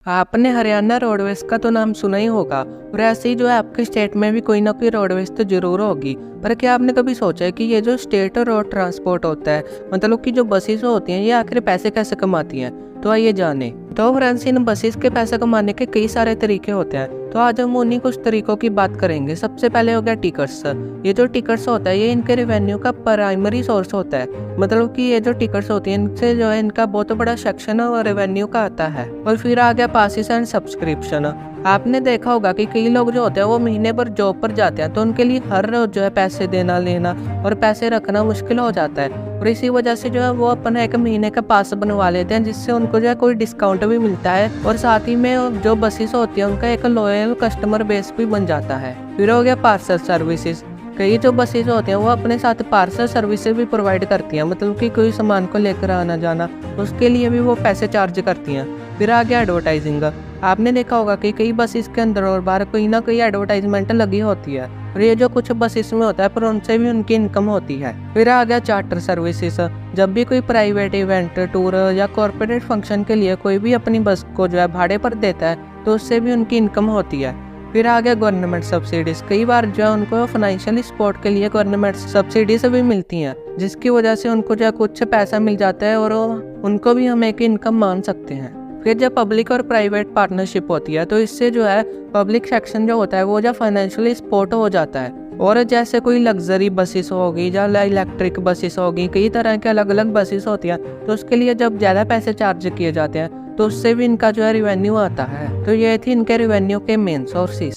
आपने हरियाणा रोडवेज का तो नाम सुना ही होगा और ऐसे ही जो है आपके स्टेट में भी कोई ना कोई रोडवेज तो जरूर होगी। पर क्या आपने कभी सोचा है कि ये जो स्टेट और रोड ट्रांसपोर्ट होता है, मतलब कि जो बसेस होती हैं, ये आखिर पैसे कैसे कमाती हैं? तो आइए जाने। तो फ्रेंड्स, इन बसेस के पैसे कमाने के कई सारे तरीके होते हैं, तो आज हम उन्हीं कुछ तरीकों की बात करेंगे। सबसे पहले हो गया टिकट्स। ये जो टिकट्स होता है, ये इनके रेवेन्यू का प्राइमरी सोर्स होता है। मतलब कि ये जो टिकट्स होती हैं, इनसे जो है इनका बहुत बड़ा सेक्शन और रेवेन्यू का आता है। और फिर आ गया पासिस एंड सब्सक्रिप्शन। आपने देखा होगा कि कई लोग जो होते हैं वो महीने भर जॉब पर जाते हैं, तो उनके लिए हर रोज जो है पैसे देना लेना और पैसे रखना मुश्किल हो जाता है। और इसी वजह से जो है वो अपना एक महीने का पास बनवा लेते हैं, जिससे उनको जो है कोई डिस्काउंट भी मिलता है और साथ ही में जो बसेस होती है उनका एक लॉयल कस्टमर बेस भी बन जाता है। फिर हो गया पार्सल सर्विसेज। कई जो बसेस होते हैं वो अपने साथ पार्सल सर्विसेज भी प्रोवाइड करती हैं, मतलब कि कोई सामान को लेकर आना जाना, उसके लिए भी वो पैसे चार्ज करती हैं। फिर आ गया एडवर्टाइजिंग। आपने देखा होगा कि कई बसेस के अंदर और बाहर कोई ना कोई एडवर्टाइजमेंट लगी होती है, और ये जो कुछ बसेस में होता है पर उनसे भी उनकी इनकम होती है। फिर आ गया चार्टर सर्विसेज। जब भी कोई प्राइवेट इवेंट, टूर या कॉर्पोरेट फंक्शन के लिए कोई भी अपनी बस को जो है भाड़े पर देता है, तो उससे भी उनकी इनकम होती है। फिर आ गया गवर्नमेंट सब्सिडीज। कई बार जो है उनको फाइनेंशियल सपोर्ट के लिए गवर्नमेंट सब्सिडीज भी मिलती हैं, जिसकी वजह से उनको जो है कुछ पैसा मिल जाता है और उनको भी हम एक इनकम मान सकते हैं। फिर जब पब्लिक और प्राइवेट पार्टनरशिप होती है, तो इससे जो है पब्लिक सेक्शन जो होता है वो जो फाइनेंशियली सपोर्ट हो जाता है। और जैसे कोई लग्जरी बसेस होगी या इलेक्ट्रिक बसेस होगी, कई तरह के अलग अलग बसेस होती हैं, तो उसके लिए जब ज़्यादा पैसे चार्ज किए जाते हैं तो उससे भी इनका जो है रिवेन्यू आता है। तो ये थी इनके रिवेन्यू के मेन सोर्सेज।